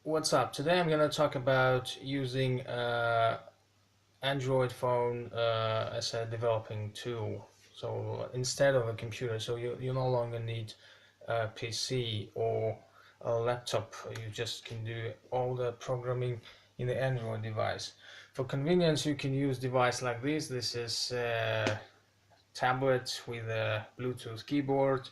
What's up? Today I'm gonna talk about using Android phone as a developing tool. So instead of a computer, so you no longer need a PC or a laptop. You just can do all the programming in the Android device. For convenience, you can use device like this. This is a tablet with a Bluetooth keyboard,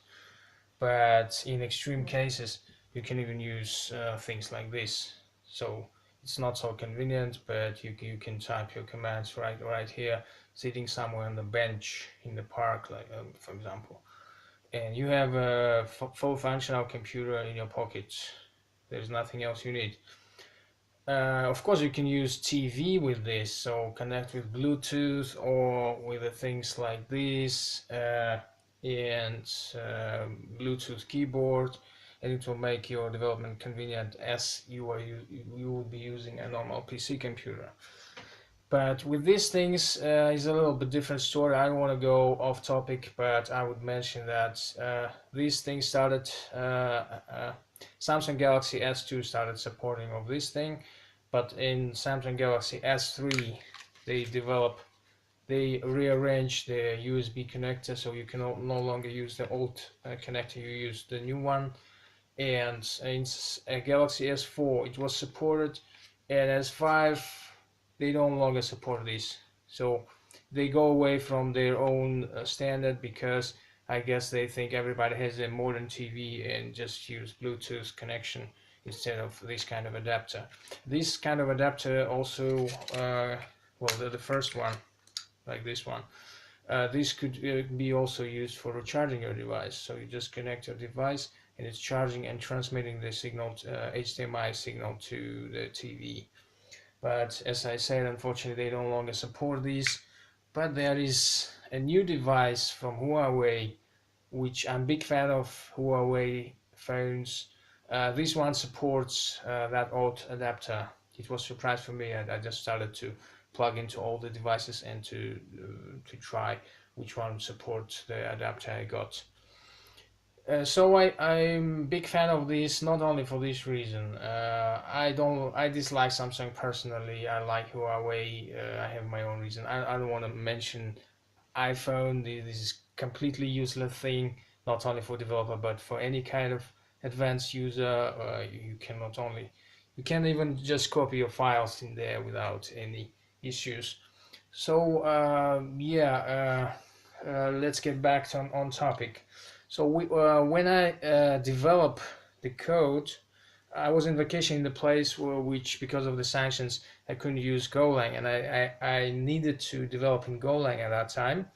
but in extreme cases you can even use things like this. So it's not so convenient, but you can type your commands right here, sitting somewhere on the bench in the park, like for example, and you have a full functional computer in your pocket. There's nothing else you need. Of course, you can use TV with this, so connect with Bluetooth or with the things like this, and Bluetooth keyboard, and it will make your development convenient as you will be using a normal PC computer. But with these things, is a little bit different story. I don't want to go off topic, but I would mention that these things started. Samsung Galaxy S2 started supporting of this thing, but in Samsung Galaxy S3, they rearranged the USB connector, so you can no longer use the old connector. You use the new one. And in Galaxy S4, it was supported, and S5 they no longer support this. So they go away from their own standard because I guess they think everybody has a modern TV and just use Bluetooth connection instead of this kind of adapter. This kind of adapter also, well, the first one, like this one, this could be also used for recharging your device. So you just connect your device and it's charging and transmitting the signal, HDMI signal to the TV. But as I said, unfortunately, they no longer support these. But there is a new device from Huawei, which I'm a big fan of Huawei phones. This one supports that old adapter. It was a surprise for me. I just started to plug into all the devices and to try which one supports the adapter I got. So I'm a big fan of this, not only for this reason. I dislike Samsung personally. I like Huawei. I have my own reason. I don't want to mention iPhone. This is completely useless thing, not only for developer but for any kind of advanced user. You can't even just copy your files in there without any issues. So let's get back to on topic. So when I develop the code, I was in vacation in the place which, because of the sanctions, I couldn't use Golang, and I needed to develop in Golang at that time,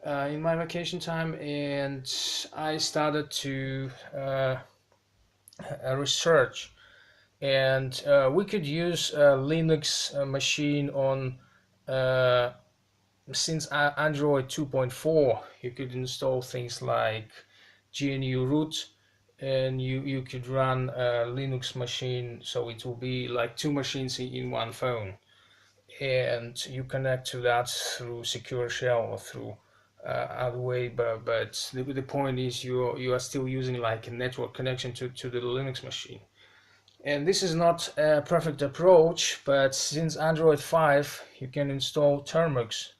in my vacation time, and I started to research, and we could use a Linux machine on since Android 2.4. You could install things like gnuroot, and you could run a Linux machine, so it will be like two machines in one phone, and you connect to that through secure shell or through other way, but the point is you are still using like a network connection to the Linux machine. And this is not a perfect approach, but since Android 5 you can install Termux,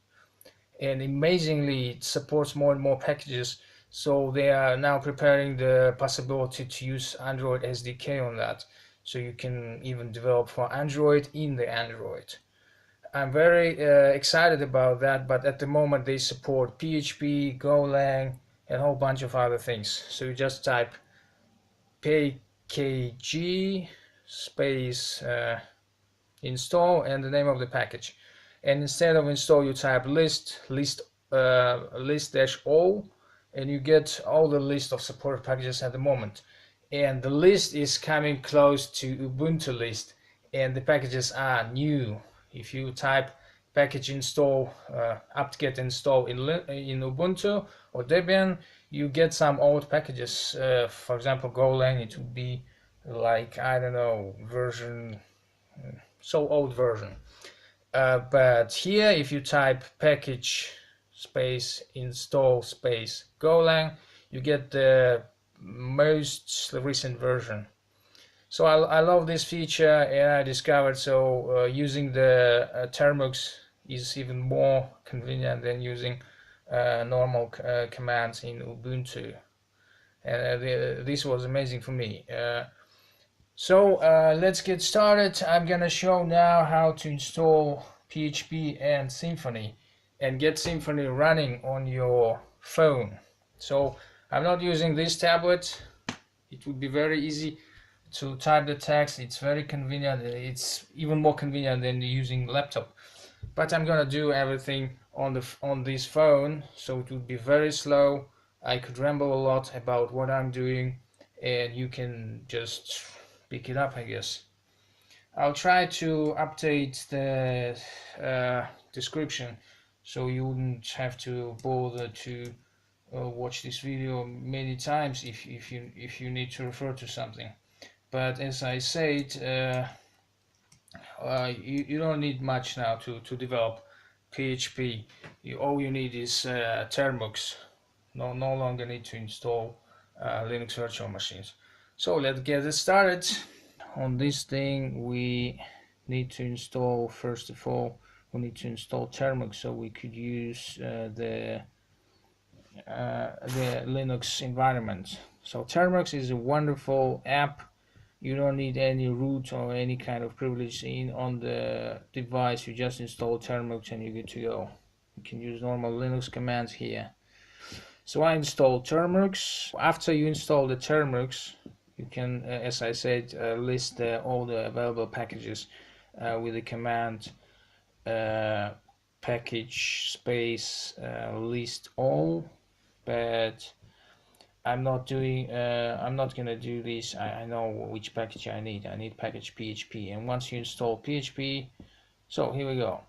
and amazingly it supports more and more packages, so they are now preparing the possibility to use Android SDK on that, so you can even develop for Android in the Android. I'm very excited about that, but at the moment they support PHP, Golang, and a whole bunch of other things. So you just type pkg space install and the name of the package, and instead of install you type list-o, and you get all the list of supported packages at the moment, and the list is coming close to Ubuntu list, and the packages are new. If you type package install apt-get install in Ubuntu or Debian, you get some old packages. For example, Golang, it would be like, I don't know, version, so old version. But here, if you type package space install space Golang, you get the most recent version. So I love this feature, and I discovered using the Termux is even more convenient than using normal commands in Ubuntu, and this was amazing for me. Let's get started. I'm gonna show now how to install PHP and Symfony and get Symfony running on your phone. So I'm not using this tablet. It would be very easy to type the text. It's very convenient. It's even more convenient than using laptop. But I'm gonna do everything on this phone, so it would be very slow. I could ramble a lot about what I'm doing, and you can just pick it up, I guess. I'll try to update the description so you wouldn't have to bother to watch this video many times if you need to refer to something. But as I said, you don't need much now to develop PHP. All you need is Termux. No longer need to install Linux virtual machines. So let's get it started. On this thing we need to install, first of all, we need to install Termux so we could use the Linux environment. So Termux is a wonderful app. You don't need any root or any kind of privilege in on the device. You just install Termux and you're good to go. You can use normal Linux commands here. So I installed Termux. After you install the Termux, you can, as I said, list all the available packages with the command package space list all. But I'm not gonna do this. I know which package I need. I need package PHP, and once you install PHP, so here we go.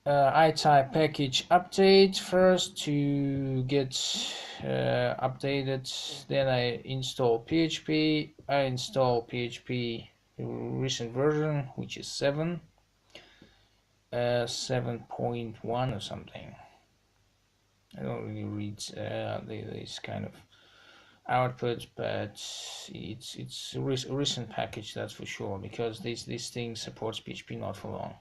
I type package update first to get updated. Then I install PHP. I install PHP recent version, which is 7.1 or something. I don't really read this kind of output, but it's a recent package, that's for sure, because this thing supports PHP not for long.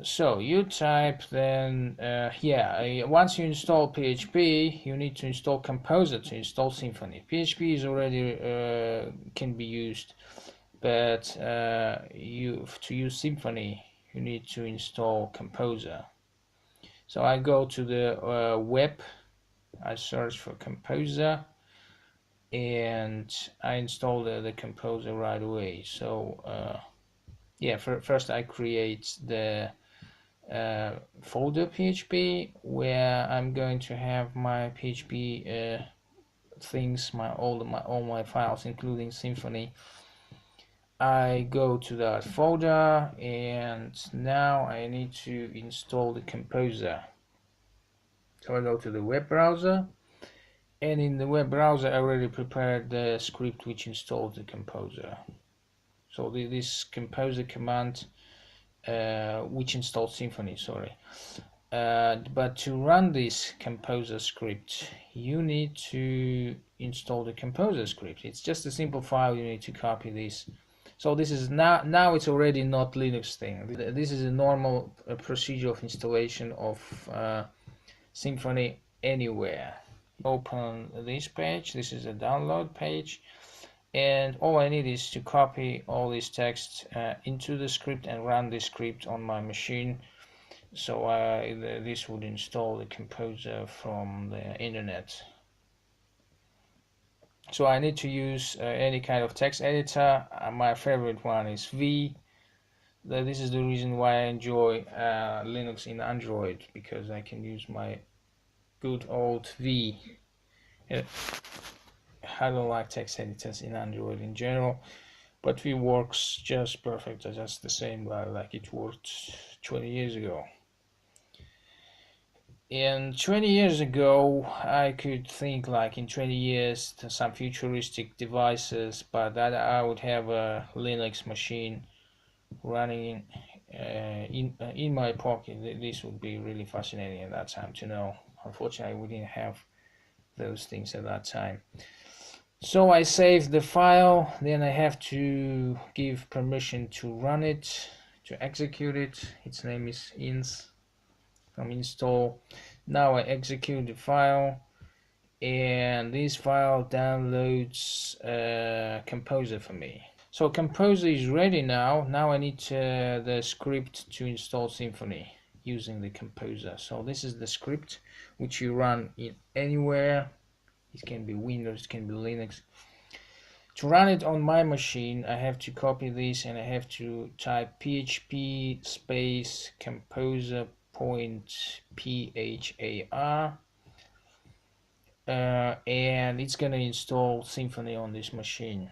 So you type then once you install PHP, you need to install Composer to install Symfony. PHP is already can be used, but to use Symfony you need to install Composer. So I go to the web, I search for Composer, and I install the Composer right away. So first I create the folder PHP where I'm going to have my PHP things, all my files, including Symfony. I go to that folder, and now I need to install the Composer. So I go to the web browser, and in the web browser I already prepared the script which installs the Composer. So this Composer command which installs Symfony, sorry. But to run this Composer script, you need to install the Composer script. It's just a simple file. You need to copy this. So this is now it's already not Linux thing. This is a normal procedure of installation of Symfony anywhere. Open this page. This is a download page, and all I need is to copy all this text into the script and run this script on my machine. So this would install the Composer from the internet. So I need to use any kind of text editor. My favorite one is V. This is the reason why I enjoy Linux in Android, because I can use my good old V. I don't like text editors in Android in general, but V works just perfect, just the same like it worked 20 years ago. And 20 years ago, I could think like in 20 years some futuristic devices, but that I would have a Linux machine running in my pocket. This would be really fascinating at that time to know. Unfortunately, we didn't have those things at that time. So I save the file, then I have to give permission to run it, to execute it. Its name is ins from install. Now I execute the file, and this file downloads Composer for me. So Composer is ready now. Now I need the script to install Symfony using the Composer. So this is the script which you run in anywhere. It can be Windows, it can be Linux. To run it on my machine, I have to copy this and I have to type php space composer.phar, and it's gonna install Symfony on this machine.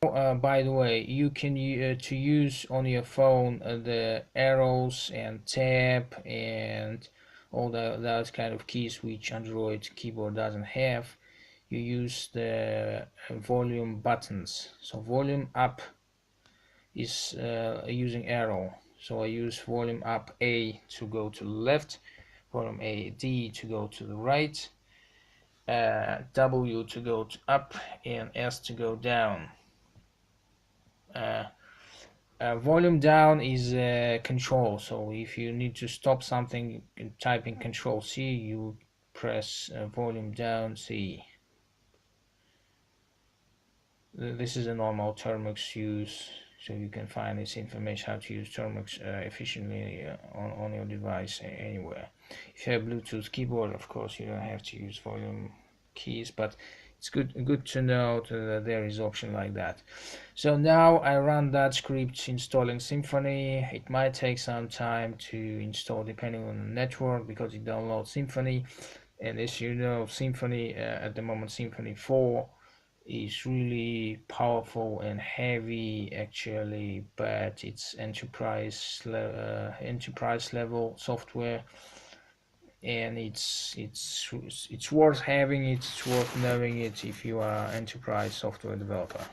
By the way, you can to use on your phone the arrows and tab and all those kind of keys which Android keyboard doesn't have. You use the volume buttons. So volume up is using arrow. So I use volume up A to go to the left, volume A D to go to the right, W to go to up, and S to go down. Volume down is control. So if you need to stop something, type in Control C. You press volume down C. This is a normal Termux use, so you can find this information how to use Termux efficiently on your device anywhere. If you have Bluetooth keyboard, of course you don't have to use volume keys, but it's good to know that there is option like that. So now I run that script installing Symfony. It might take some time to install depending on the network because it downloads Symfony, and as you know, Symfony at the moment, Symfony 4 is really powerful and heavy actually, but it's enterprise level software, and it's worth having it. It's worth knowing it if you are enterprise software developer.